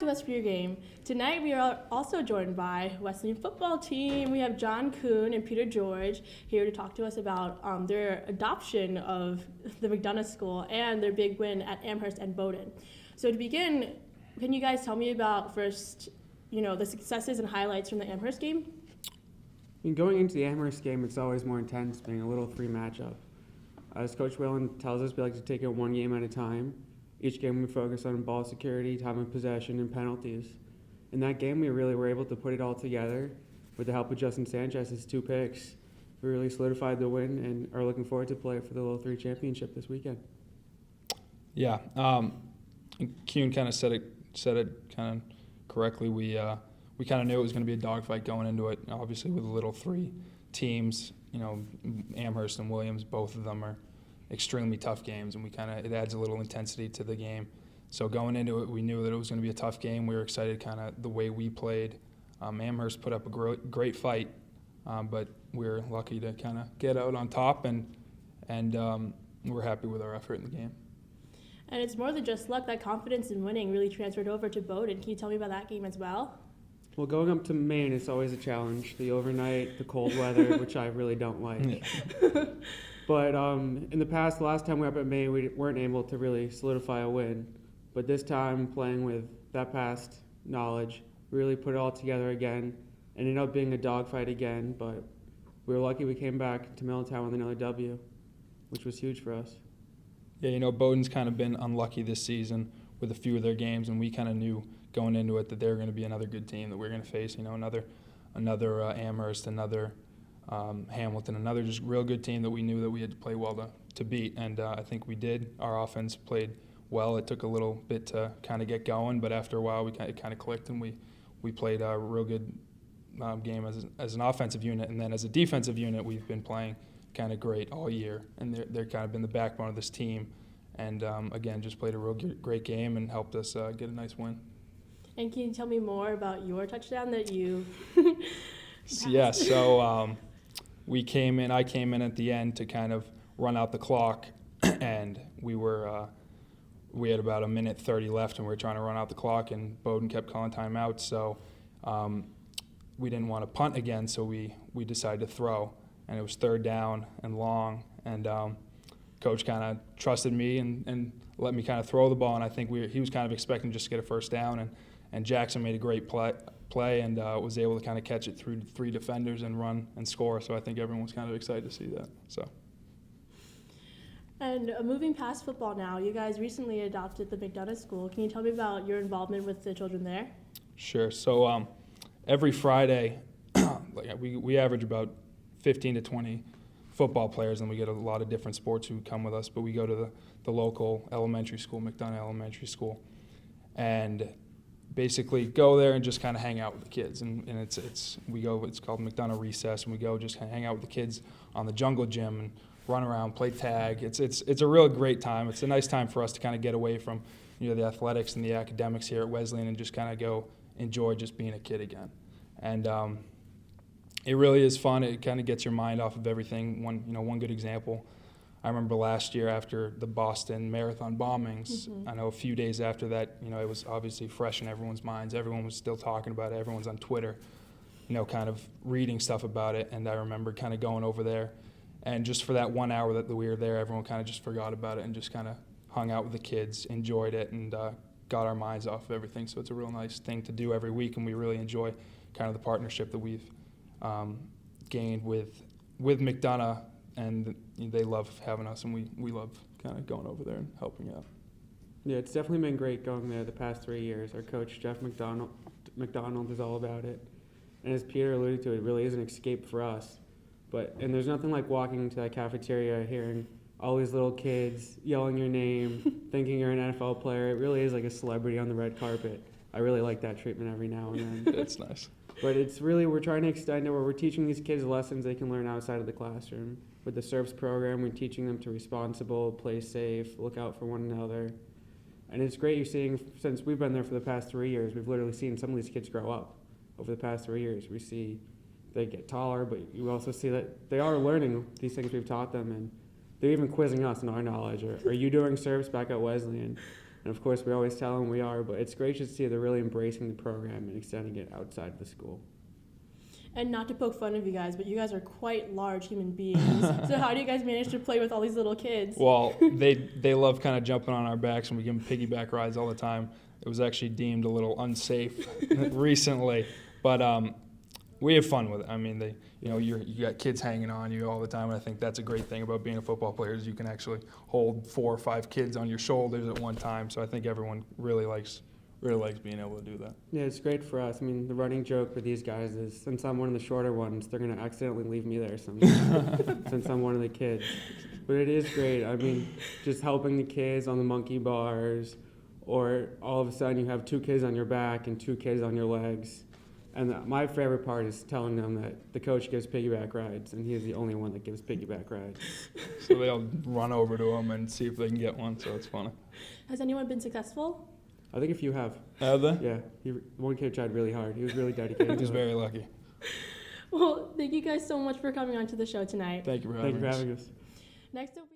to us for your game. Tonight we are also joined by Wesleyan football team. We have John Kuhn and Peter George here to talk to us about their adoption of the MacDonough School and their big win at Amherst and Bowdoin. So to begin, can you guys tell me about first, the successes and highlights from the Amherst game? Going into the Amherst game, it's always more intense, being a little free matchup. As Coach Whalen tells us, we like to take it one game at a time. Each game we focus on ball security, time of possession, and penalties. In that game, we really were able to put it all together with the help of Justin Sanchez's 2 picks. We really solidified the win and are looking forward to play for the Little 3 Championship this weekend. Yeah, Kuhn kind of said it kind of correctly. We kind of knew it was going to be a dogfight going into it. Obviously, with the Little 3 teams, Amherst and Williams, both of them are extremely tough games, and it adds a little intensity to the game. So going into it, we knew that it was going to be a tough game. We were excited kind of the way we played. Amherst put up a great fight, but we were lucky to kind of get out on top, and we're happy with our effort in the game. And it's more than just luck. That confidence in winning really transferred over to Bowdoin. Can you tell me about that game as well? Well, going up to Maine is always a challenge. The overnight, the cold weather, which I really don't like. Yeah. But in the past, the last time we were up at Maine, we weren't able to really solidify a win. But this time, playing with that past knowledge, we really put it all together again. It ended up being a dogfight again, but we were lucky we came back to Middletown with another W, which was huge for us. Yeah, Bowdoin's kind of been unlucky this season with a few of their games, and we kind of knew going into it that they were going to be another good team that we were going to face. Another Amherst, another Hamilton, another just real good team that we knew that we had to play well to beat, and I think we did. Our offense played well. It took a little bit to kind of get going, but after a while it kind of clicked, and we played a real good game as an offensive unit, and then as a defensive unit we've been playing kind of great all year, and they're kind of been the backbone of this team, and again just played a real great game and helped us get a nice win. And can you tell me more about your touchdown that you Yeah, so I came in at the end to kind of run out the clock, and we had about a minute 30 left, and we were trying to run out the clock, and Bowdoin kept calling timeouts, so we didn't want to punt again, so we decided to throw, and it was 3rd down and long, and Coach kind of trusted me and let me kind of throw the ball, and I think he was kind of expecting just to get a 1st down, and Jackson made a great play and was able to kind of catch it through 3 defenders and run and score. So I think everyone was kind of excited to see that. And moving past football now, you guys recently adopted the MacDonough School. Can you tell me about your involvement with the children there? Sure. So every Friday, we average about 15 to 20 football players, and we get a lot of different sports who come with us. But we go to the local elementary school, MacDonough Elementary School, and basically go there and just kind of hang out with the kids, and it's called MacDonough Recess, and we go just kind of hang out with the kids on the jungle gym and run around, play tag. It's a real great time. It's a nice time for us to kind of get away from the athletics and the academics here at Wesleyan and just kind of go enjoy just being a kid again. And it really is fun. It kind of gets your mind off of everything. One good example, I remember last year after the Boston Marathon bombings, I know a few days after that, it was obviously fresh in everyone's minds. Everyone was still talking about it. Everyone's on Twitter, kind of reading stuff about it. And I remember kind of going over there. And just for that 1 hour that we were there, everyone kind of just forgot about it and just kind of hung out with the kids, enjoyed it, and got our minds off of everything. So it's a real nice thing to do every week, and we really enjoy kind of the partnership that we've gained with MacDonough. And they love having us, and we love kind of going over there and helping out. Yeah, it's definitely been great going there the past 3 years. Our coach, Jeff McDonald, is all about it. And as Peter alluded to, it really is an escape for us. And there's nothing like walking into that cafeteria, hearing all these little kids yelling your name, thinking you're an NFL player. It really is like a celebrity on the red carpet. I really like that treatment every now and then. It's nice. But it's really, we're trying to extend it where we're teaching these kids lessons they can learn outside of the classroom. With the SERVS program, we're teaching them to be responsible, play safe, look out for one another. And it's great you're seeing, since we've been there for the past 3 years, we've literally seen some of these kids grow up over the past 3 years. We see they get taller, but you also see that they are learning these things we've taught them, and they're even quizzing us on our knowledge. Are you doing SERVS back at Wesleyan? And of course, we always tell them we are, but it's great to see they're really embracing the program and extending it outside of the school. And not to poke fun of you guys, but you guys are quite large human beings. So how do you guys manage to play with all these little kids? Well, they love kind of jumping on our backs, and we give them piggyback rides all the time. It was actually deemed a little unsafe recently, but we have fun with it. I mean, you got kids hanging on you all the time, and I think that's a great thing about being a football player is you can actually hold 4 or 5 kids on your shoulders at one time. So I think everyone really likes being able to do that. Yeah, it's great for us. I mean, the running joke with these guys is since I'm one of the shorter ones, they're going to accidentally leave me there sometimes since I'm one of the kids. But it is great. I mean, just helping the kids on the monkey bars, or all of a sudden you have 2 kids on your back and 2 kids on your legs. And my favorite part is telling them that the coach gives piggyback rides, and he is the only one that gives piggyback rides. So they'll run over to him and see if they can get one, so it's funny. Has anyone been successful? I think a few have. Have they? Yeah, one kid tried really hard. He was really dedicated. He was very lucky. Well, thank you guys so much for coming on to the show tonight. Thank you for Thank having you for us. having us. Next up,